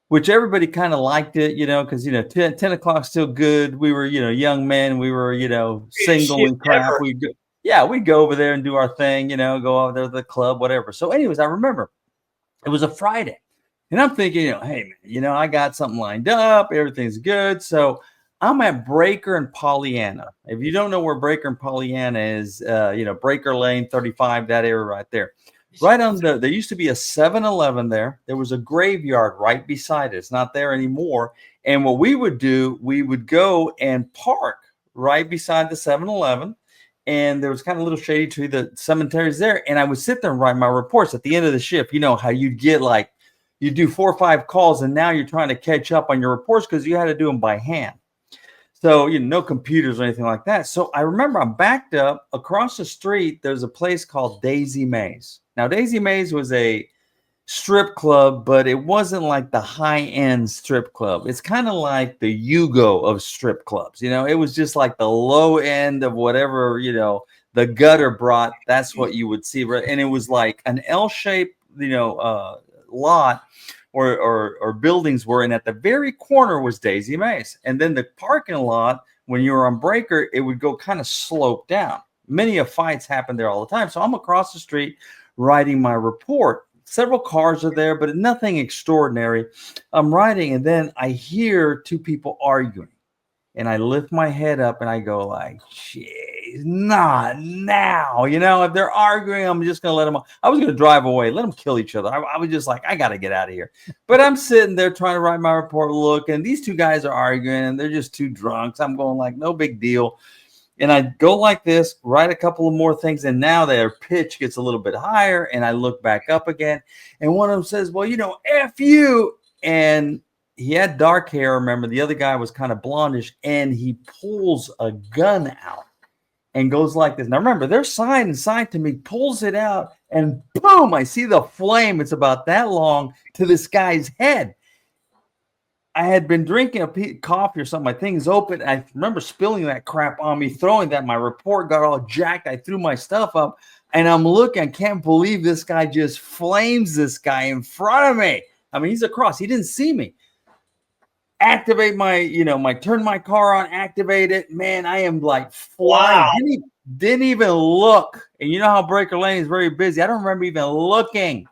which everybody kind of liked it, because 10 o'clock still good. We were, young men, we were, single and crap. We'd go over there and do our thing, go over there to the club, whatever. So anyways, I remember it was a Friday. And I'm thinking, hey, man, I got something lined up. Everything's good. So I'm at Breaker and Pollyanna. If you don't know where Breaker and Pollyanna is, Breaker Lane 35, that area right there. Right on there used to be a 7-Eleven there. There was a graveyard right beside it. It's not there anymore. And what we would do, we would go and park right beside the 7-Eleven. And there was kind of a little shady tree. The cemetery's there. And I would sit there and write my reports at the end of the shift. You know how you'd get you do 4 or 5 calls, and now you're trying to catch up on your reports because you had to do them by hand. So, no computers or anything like that. So I remember I'm backed up across the street. There's a place called Daisy Mays. Now, Daisy Mays was a strip club, but it wasn't like the high-end strip club. It's kind of like the Yugo of strip clubs. It was just like the low end of whatever, the gutter brought. That's what you would see. And it was like an L-shaped, lot or buildings were, and at the very corner was Daisy Mays. And then the parking lot, when you were on Breaker, it would go kind of slope down. Many of fights happen there all the time. So I'm across the street writing my report. Several cars are there, but nothing extraordinary. I'm writing, and then I hear 2 people arguing. And I lift my head up and I go like, "Jeez, not now." If they're arguing, I'm just going to let them. I was going to drive away, let them kill each other. I was just like, I got to get out of here. But I'm sitting there trying to write my report, and these 2 guys are arguing, and they're just 2 drunks. I'm going like, no big deal. And I go like this, write a couple of more things, and now their pitch gets a little bit higher, and I look back up again, and one of them says, "Well, F you." And he had dark hair. Remember, the other guy was kind of blondish, and he pulls a gun out and goes like this. Now, remember, they're side and side to me, pulls it out, and boom, I see the flame. It's about that long to this guy's head. I had been drinking a coffee or something. My thing's open. I remember spilling that crap on me, throwing that. My report got all jacked. I threw my stuff up, and I'm looking. I can't believe this guy just flames this guy in front of me. I mean, he's across. He didn't see me. Activate turn my car on, activate it. Man, I am like flying. Wow. Didn't even look. And you know how Breaker Lane is very busy. I don't remember even looking.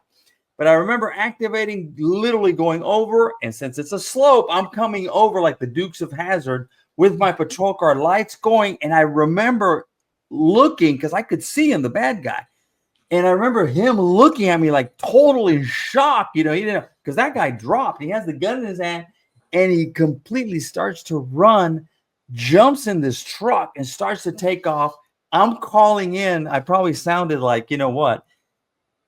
But I remember activating, literally going over. And since it's a slope, I'm coming over like the Dukes of Hazzard with my patrol car lights going. And I remember looking because I could see him, the bad guy. And I remember him looking at me like totally shocked. He didn't, because that guy dropped. He has the gun in his hand. And he completely starts to run, jumps in this truck, and starts to take off. I'm calling in. I probably sounded like,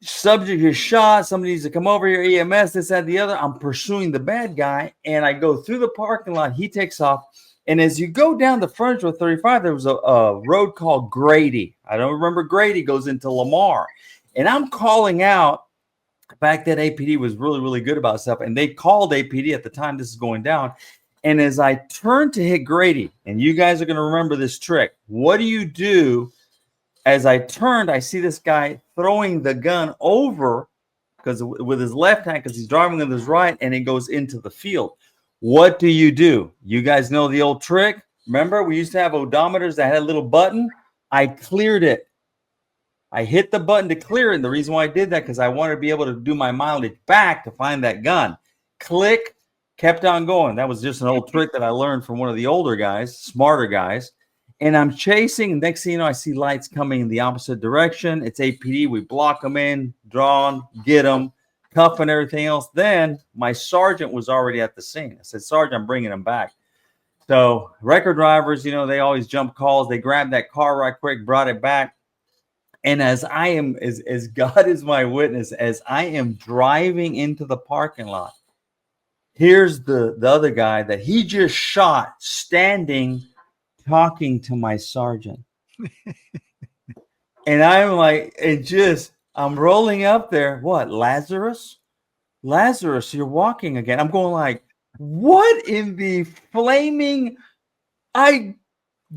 subject is shot. Somebody needs to come over here. EMS, this, that, the other. I'm pursuing the bad guy, and I go through the parking lot. He takes off, and as you go down the frontage of 35, there was a road called Grady. I don't remember Grady goes into Lamar, and I'm calling out. Back then, APD was really, really good about stuff, and they called APD at the time this is going down. And as I turned to hit Grady, and you guys are going to remember this trick, what do you do? As I turned, I see this guy throwing the gun over because with his left hand, because he's driving with his right, and it goes into the field. What do? You guys know the old trick. Remember, we used to have odometers that had a little button. I cleared it. I hit the button to clear it. And the reason why I did that, because I wanted to be able to do my mileage back to find that gun. Click, kept on going. That was just an old trick that I learned from one of the older guys, smarter guys. And I'm chasing. And next thing you know, I see lights coming in the opposite direction. It's APD. We block them in, draw them, get them, cuff and everything else. Then my sergeant was already at the scene. I said, Sergeant, I'm bringing him back. So record drivers, they always jump calls. They grabbed that car right quick, brought it back. And as I am, as God is my witness, as I am driving into the parking lot, here's the other guy that he just shot standing, talking to my sergeant. And I'm like, I'm rolling up there. What, Lazarus? Lazarus, you're walking again. I'm going like, what in the flaming? I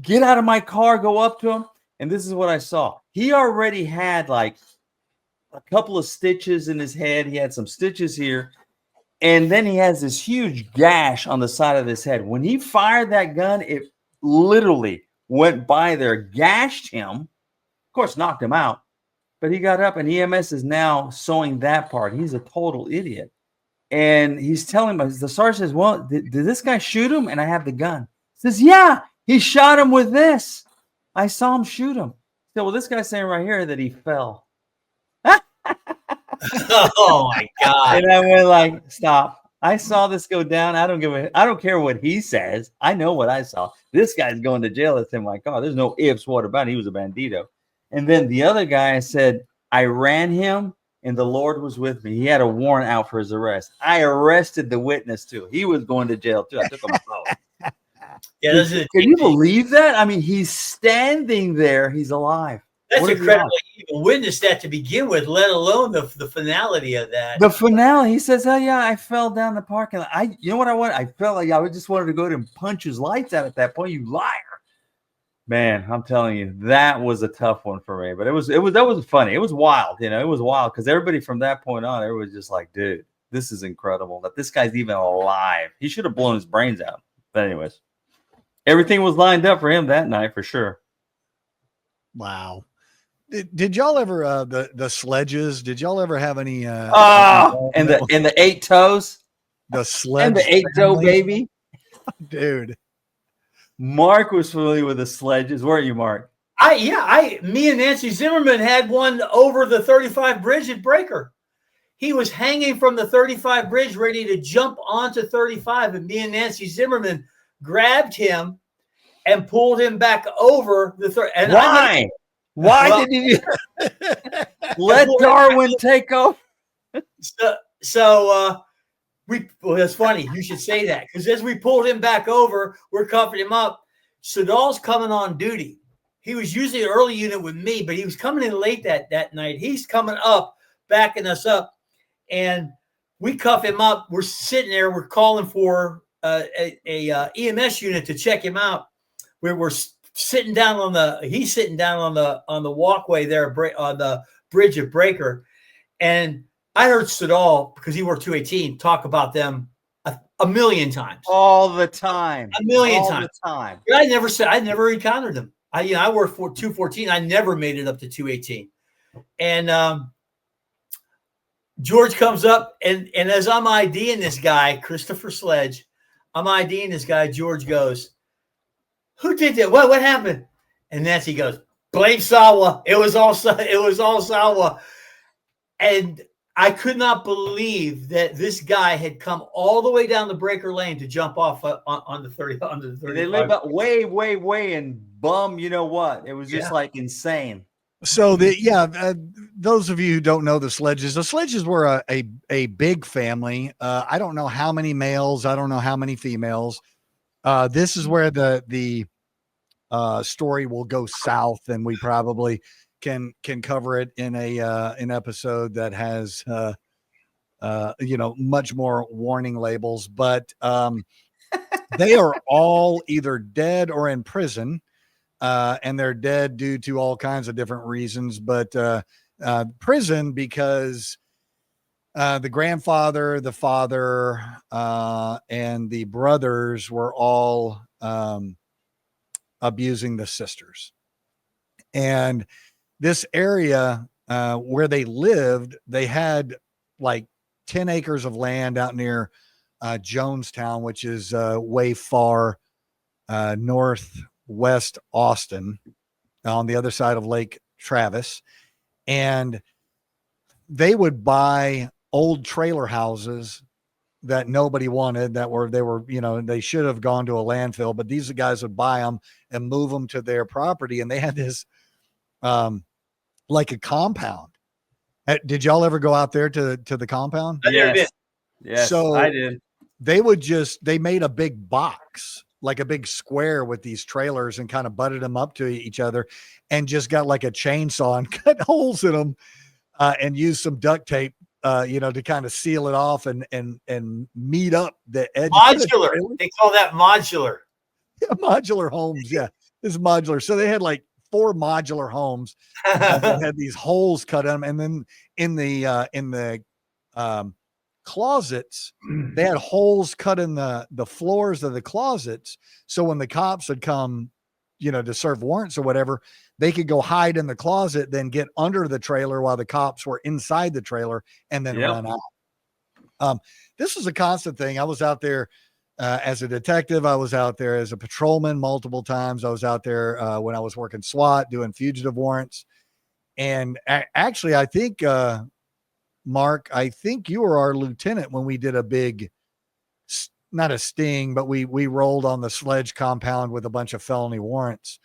get out of my car, go up to him. And this is what I saw. He already had like a couple of stitches in his head. He had some stitches here. And then he has this huge gash on the side of his head. When he fired that gun, it literally went by there, gashed him, of course, knocked him out. But he got up, and EMS is now sewing that part. He's a total idiot. And he's telling me, the sergeant says, well, did this guy shoot him? And I have the gun. He says, yeah, he shot him with this. I saw him shoot him. He said, well, this guy's saying right here that he fell. Oh my God. And I went like, stop. I saw this go down. I don't care what he says. I know what I saw. This guy's going to jail. It's in my car. There's no ifs, what about it? He was a bandito. And then the other guy said, I ran him and the Lord was with me. He had a warrant out for his arrest. I arrested the witness too. He was going to jail too. I took him out. Yeah, can you believe that? I mean, he's standing there. He's alive. That's incredible. You even witnessed that to begin with, let alone the finality of that. The finale. He says, "Oh yeah, I fell down the parking lot. You know what I want? I felt like I just wanted to go to and punch his lights out at that point. You liar, man! I'm telling you, that was a tough one for me. But that was funny. It was wild. It was wild because everybody from that point on, everybody was just like, dude, this is incredible that this guy's even alive. He should have blown his brains out. But anyways, everything was lined up for him that night for sure. Wow. Did y'all ever the sledges? Did y'all ever have any? And the 8 toes, the sledge and the 8-toe baby, dude. Mark was familiar with the sledges, weren't you, Mark? Me and Nancy Zimmerman had one over the 35 bridge at Breaker. He was hanging from the 35 bridge, ready to jump onto 35, and me and Nancy Zimmerman grabbed him and pulled him back over the and why? Why did you let Darwin take over? So that's funny. You should say that because as we pulled him back over, we're cuffing him up. Sadal's coming on duty. He was usually an early unit with me, but he was coming in late that night. He's coming up, backing us up, and we cuff him up. We're sitting there. We're calling for a EMS unit to check him out. We're sitting down on the walkway there on the bridge of Breaker. And I heard Sadal, because he worked 218, talk about them a million times. All the time. A million all times. The time. But I never encountered them. I worked for 214. I never made it up to 218. And George comes up, and as I'm IDing this guy, Christopher Sledge, I'm IDing this guy, George goes, who did that? What happened? And Nancy goes, blame Sawa. It was all Sawa. And I could not believe that this guy had come all the way down the Breaker Lane to jump off on the 30 under the 35. They live up way in bum. You know what? It was just like insane. So those of you who don't know the Sledges were a big family. I don't know how many males. I don't know how many females. This is where the story will go south, and we probably can cover it in an episode that has much more warning labels. But they are all either dead or in prison. And they're dead due to all kinds of different reasons, but prison because the grandfather, the father, and the brothers were all abusing the sisters. And this area where they lived, they had like 10 acres of land out near Jonestown, which is way far northwest Austin on the other side of Lake Travis. And they would buy old trailer houses that nobody wanted, they should have gone to a landfill, but these guys would buy them and move them to their property. And they had this like a compound. Did y'all ever go out there to the compound? Yes. Yes, So I did. They made a big box, like a big square with these trailers, and kind of butted them up to each other and just got like a chainsaw and cut holes in them and used some duct tape, to kind of seal it off and meet up the edge. Modular. They call that modular. Yeah, modular homes. Yeah, this is modular. So they had like 4 modular homes that had these holes cut in them, and then in the closets, they had holes cut in the floors of the closets. So when the cops would come, to serve warrants or whatever, they could go hide in the closet, then get under the trailer while the cops were inside the trailer, and then run out. This was a constant thing. I was out there as a detective. I was out there as a patrolman multiple times. I was out there when I was working SWAT, doing fugitive warrants. And actually, I think, Mark, I think you were our lieutenant when we did a big, not a sting, but we rolled on the Sledge compound with a bunch of felony warrants.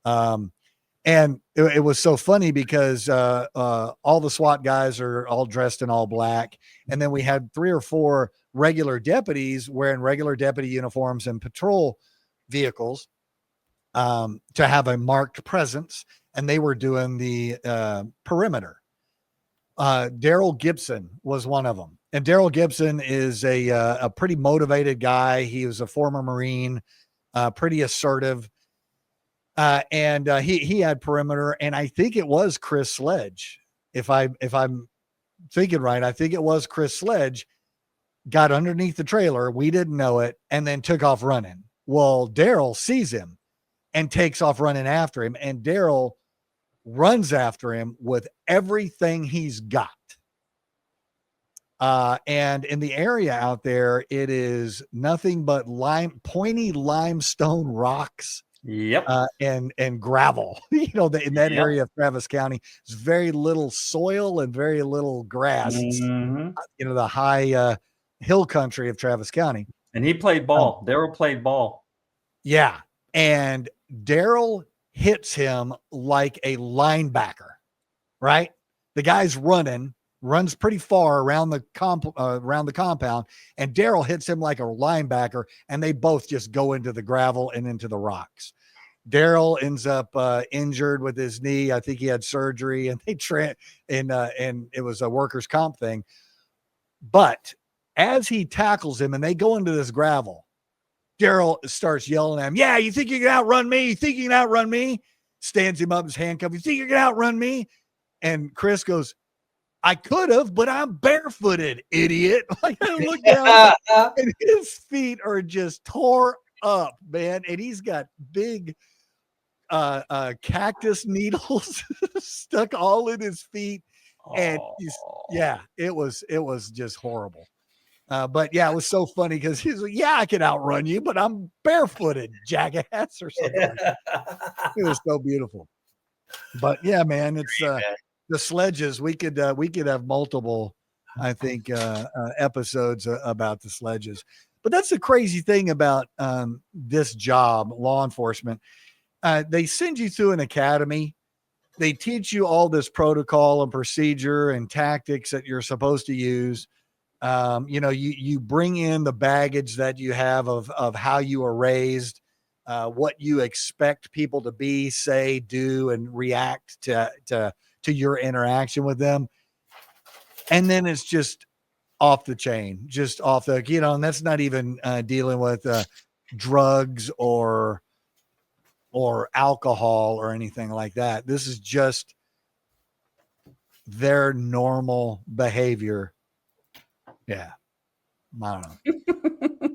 And it was so funny because all the SWAT guys are all dressed in all black. And then we had 3 or 4 regular deputies wearing regular deputy uniforms and patrol vehicles to have a marked presence. And they were doing the perimeter. Daryl Gibson was one of them. And Daryl Gibson is a pretty motivated guy. He was a former Marine, pretty assertive. And he had perimeter, and I think it was Chris Sledge. If I'm thinking right, I think it was Chris Sledge got underneath the trailer. We didn't know it, and then took off running. Well, Daryl sees him and takes off running after him, and Daryl runs after him with everything he's got. And in the area out there, it is nothing but pointy limestone rocks. Yep. And gravel, in that area of Travis County, there's very little soil and very little grass. Mm-hmm. The high hill country of Travis County. And he played ball. Daryl played ball. Yeah. And Daryl hits him like a linebacker, right? The guy's runs pretty far around the compound, and Daryl hits him like a linebacker, and they both just go into the gravel and into the rocks. Daryl ends up injured with his knee. I think he had surgery, and and it was a workers' comp thing. But as he tackles him and they go into this gravel, Daryl starts yelling at him, "Yeah, you think you can outrun me? You think you can outrun me?" Stands him up, his handcuff. "You think you can outrun me?" And Chris goes, "I could have, but I'm barefooted, idiot." Like, I look down and his feet are just tore up, man. And he's got big cactus needles stuck all in his feet. And it was just horrible. But yeah, it was so funny because he's like, "Yeah, I can outrun you, but I'm barefooted, jackass," or something. It was so beautiful. But yeah, man, it's the Sledges. We could have multiple, I think, episodes about the Sledges. But that's the crazy thing about this job, law enforcement. They send you through an academy, they teach you all this protocol and procedure and tactics that you're supposed to use. You bring in the baggage that you have of how you were raised, what you expect people to be, say, do, and react to your interaction with them. And then it's just off the chain, just off the, and that's not even dealing with drugs or alcohol or anything like that. This is just their normal behavior. Yeah. I don't know.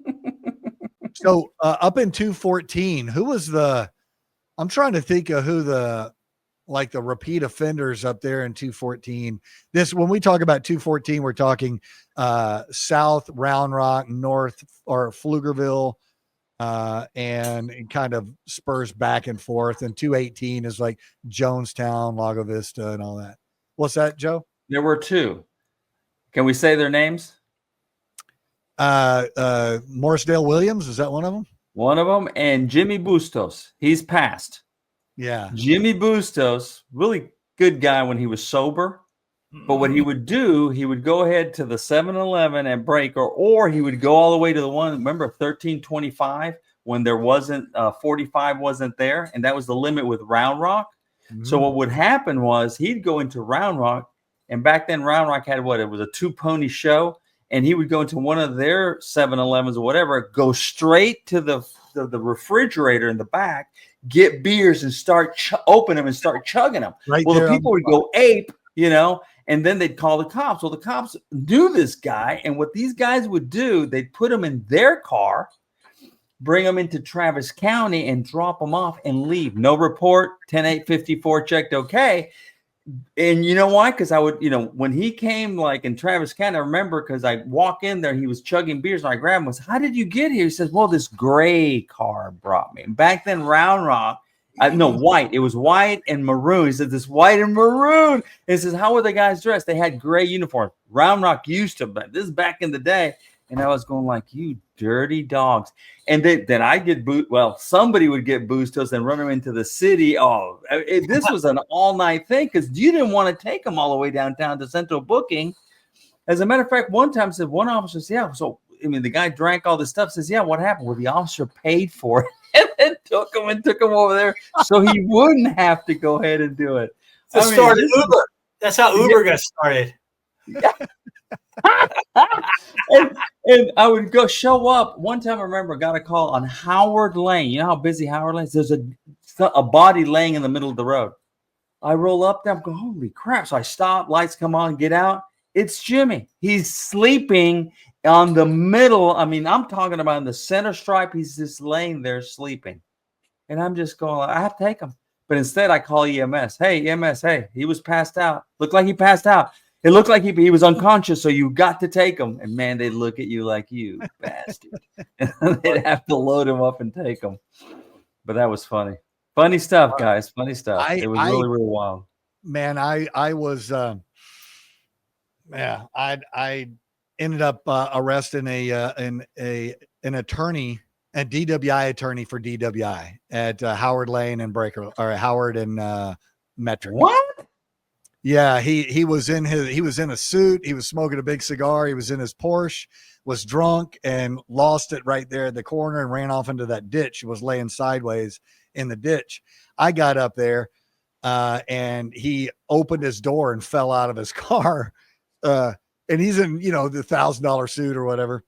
So up in 214, who was I'm trying to think of who the repeat offenders up there in 214. When we talk about 214, we're talking South Round Rock, North or Pflugerville, and it kind of spurs back and forth. And 218 is like Jonestown, Lago Vista, and all that. What's that, Joe? There were two. Can we say their names? Morrisdale Williams, is that one of them? One of them, and Jimmy Bustos. He's passed. Yeah. Jimmy Bustos, really good guy when he was sober. But what he would do, he would go ahead to the 7-Eleven and break, or he would go all the way to the one, remember 1325, when there wasn't 45 wasn't there, and that was the limit with Round Rock. Mm-hmm. So what would happen was he'd go into Round Rock, and back then Round Rock had what? It was a 2-pony show, and he would go into one of their 7-Elevens or whatever, go straight to the refrigerator in the back, get beers and start open them and start chugging them. Right. Well, the people would go ape, and then they'd call the cops. Well, the cops knew this guy, and what these guys would do, they'd put him in their car, bring him into Travis County, and drop him off and leave. No report, 10-854 checked okay. And you know why? Because I would, when he came like in Travis County, I remember because I walk in there, he was chugging beers, and I grabbed him. I said, "How did you get here?" He says, "Well, this gray car brought me." And back then, Round Rock, white. It was white and maroon. He said, "This white and maroon." And he says, "How were the guys dressed?" They had gray uniforms. Round Rock used to, but this is back in the day. And I was going like, "You dirty dogs." And then I get somebody would get Bustos and run them into the city. Oh, this was an all-night thing because you didn't want to take them all the way downtown to Central Booking. As a matter of fact, one time one officer said, "Yeah." So, the guy drank all this stuff, says, "Yeah, what happened?" Well, the officer paid for it and then took him over there so he wouldn't have to go ahead and do it. Started Uber. That's how Uber got started. Yeah. and I would go show up. One time I remember I got a call on Howard Lane. You know how busy Howard Lane is? There's a body laying in the middle of the road. I roll up there, I go, "Holy crap." So I stop, lights come on, get out. It's Jimmy. He's sleeping on the middle. I'm talking about in the center stripe. He's just laying there sleeping. And I'm just going, I have to take him. But instead I call EMS. "Hey, EMS, hey, he was passed out. Looked like he passed out. It looked like he was unconscious, so you got to take him." And man, they'd look at you like, "You bastard." And they'd have to load him up and take him. But that was funny. Funny stuff, guys. Funny stuff. It was really, really wild. Man, I was, I ended up arresting an attorney, a DWI attorney for DWI at Howard Lane and Howard and Metric. What? Yeah, he was in a suit. He was smoking a big cigar. He was in his Porsche, was drunk and lost it right there at the corner and ran off into that ditch. He was laying sideways in the ditch. I got up there and he opened his door and fell out of his car. And he's in, the $1,000 suit or whatever.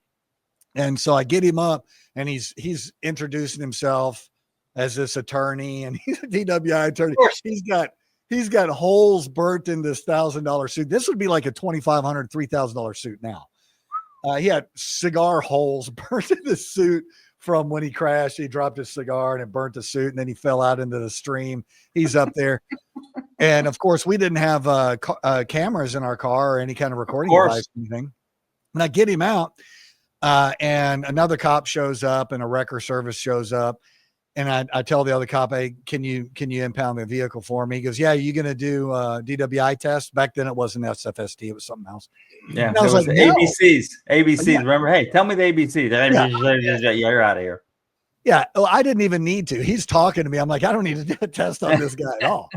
And so I get him up and he's introducing himself as this attorney, and he's a DWI attorney. He's got holes burnt in this $1,000 suit. This would be like a $2,500, $3,000 suit now. He had cigar holes burnt in the suit from when he crashed. He dropped his cigar and it burnt the suit, and then he fell out into the stream. He's up there. And, of course, we didn't have cameras in our car or any kind of recording device or anything. And I get him out, and another cop shows up and a wrecker service shows up. And I tell the other cop, "Hey, can you impound the vehicle for me?" He goes, "Yeah, you going to do DWI test?" Back then it wasn't SFST. It was something else. Yeah, it was like, ABCs. ABCs. Yeah. Remember, hey, tell me the ABCs. Yeah, you're out of here. Yeah. Well, I didn't even need to. He's talking to me. I'm like, I don't need to do a test on this guy at all.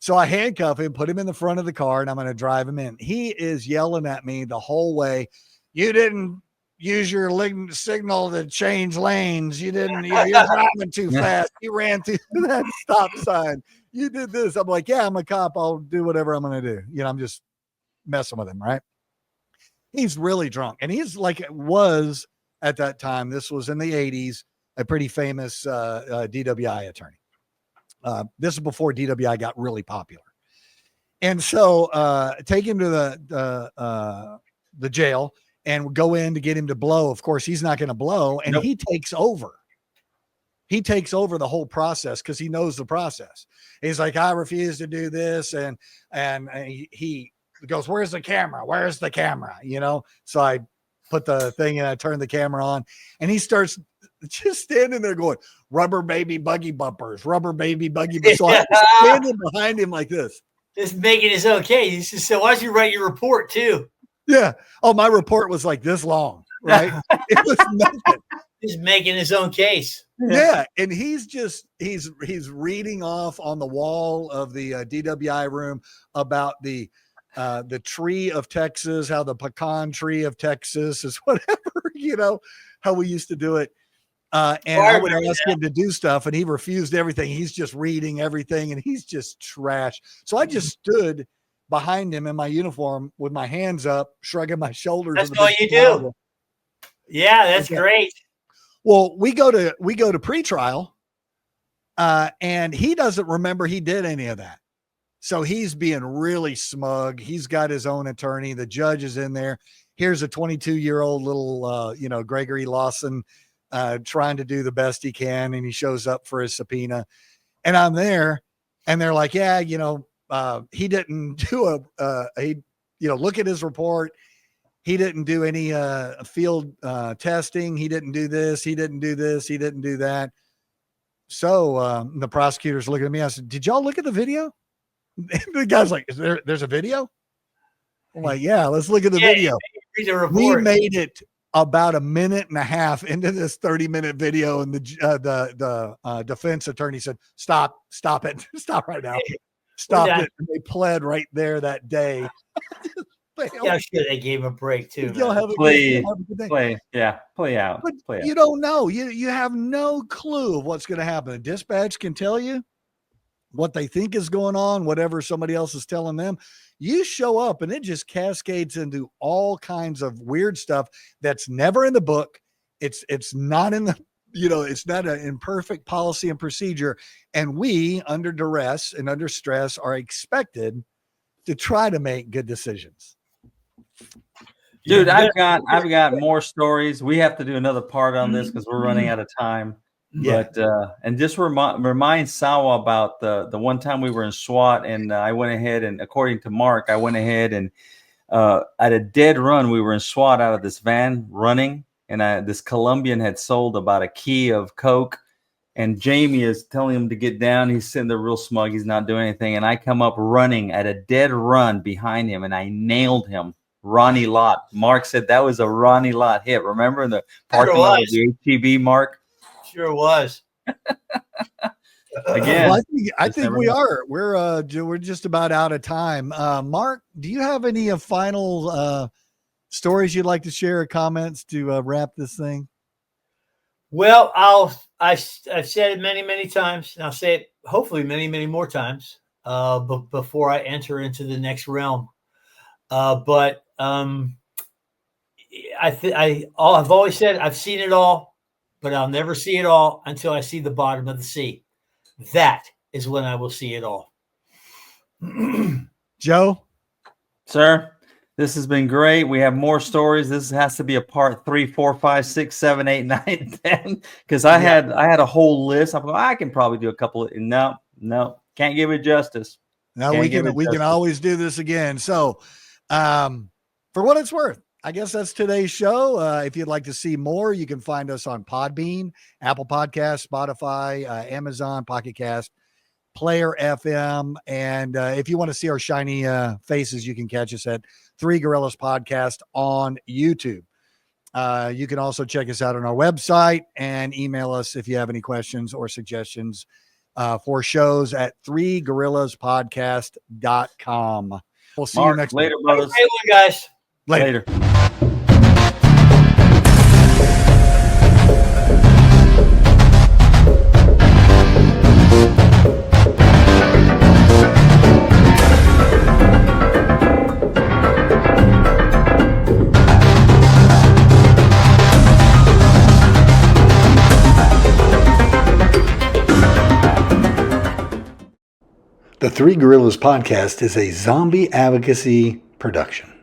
So I handcuff him, put him in the front of the car, and I'm going to drive him in. He is yelling at me the whole way. You didn't use your signal to change lanes. You didn't, you're driving too fast. You ran through that stop sign. You did this. I'm like, yeah, I'm a cop. I'll do whatever I'm going to do. I'm just messing with him, right? He's really drunk. And he's like, it was at that time, this was in the 80s, a pretty famous DWI attorney. This is before DWI got really popular. And so take him to the jail and go in to get him to blow. Of course, he's not going to blow. And He takes over. He takes over the whole process because he knows the process. He's like, I refuse to do this. And he goes, where's the camera? Where's the camera? So I put the thing and I turn the camera on, and he starts just standing there going, rubber baby buggy bumpers, rubber baby buggy bumpers. So I'm standing behind him like this. Just making his own case. He said, so why don't you write your report too? Yeah. Oh, my report was like this long, right? It was nothing. He's making his own case. Yeah. And he's reading off on the wall of the DWI room about the tree of Texas, how the pecan tree of Texas is whatever, how we used to do it. And I would ask him to do stuff, and he refused everything. He's just reading everything, and he's just trash. So I just stood behind him in my uniform with my hands up, shrugging my shoulders. That's all you do. Yeah, that's great. Well, we go to pretrial, and he doesn't remember he did any of that. So he's being really smug. He's got his own attorney. The judge is in there. Here's a 22-year-old little, Gregory Lawson, trying to do the best he can. And he shows up for his subpoena, and I'm there, and they're like, yeah, he didn't do look at his report. He didn't do any field testing. He didn't do this. He didn't do this. He didn't do that. So the prosecutor's looking at me. I said, did y'all look at the video? The guy's like, there's a video? I'm like, yeah, let's look at the video. We made it about a minute and a half into this 30-minute video, and the defense attorney said, stop it. Stop right now. Stop it. And they pled right there that day. Yeah, sure, they gave a break too. Play out. But you don't know. You have no clue of what's going to happen. The dispatch can tell you what they think is going on, whatever somebody else is telling them. You show up, and it just cascades into all kinds of weird stuff that's never in the book. It's not in the, it's not an imperfect policy and procedure. And we, under duress and under stress, are expected to try to make good decisions. Dude, I've got more stories. We have to do another part on this because we're running out of time. Yeah. But and just remind Sawa about the one time we were in SWAT, and I went ahead and, according to Mark, I went ahead and at a dead run, we were in SWAT out of this van running, and this Colombian had sold about a key of coke, and Jamie is telling him to get down. He's sitting there real smug. He's not doing anything, and I come up running at a dead run behind him, and I nailed him. Ronnie Lott. Mark said that was a Ronnie Lott hit. Remember in the parking lot of the HEB, Mark? Sure was. Again, well, I think we are. We're just about out of time. Mark, do you have any final stories you'd like to share or comments to wrap this thing? Well, I've said it many times, and I'll say it hopefully many more times before I enter into the next realm. But I've always said I've seen it all, but I'll never see it all until I see the bottom of the sea. That is when I will see it all. Joe? Sir, this has been great. We have more stories. This has to be a part 3, 4, 5, 6, 7, 8, 9, 10. Because I had a whole list. I'm going, I can probably do a couple of no, can't give it justice. No, we can always do this again. So for what it's worth, I guess that's today's show. If you'd like to see more, you can find us on Podbean, Apple Podcasts, Spotify, Amazon, Pocket Cast, Player FM. And if you want to see our shiny faces, you can catch us at Three Gorillas Podcast on YouTube. You can also check us out on our website and email us if you have any questions or suggestions for shows at 3gorillaspodcast.com. We'll see you Mark, next later, week. brothers. Great one, guys. Later. The Three Gorillas Podcast is a zombie advocacy production.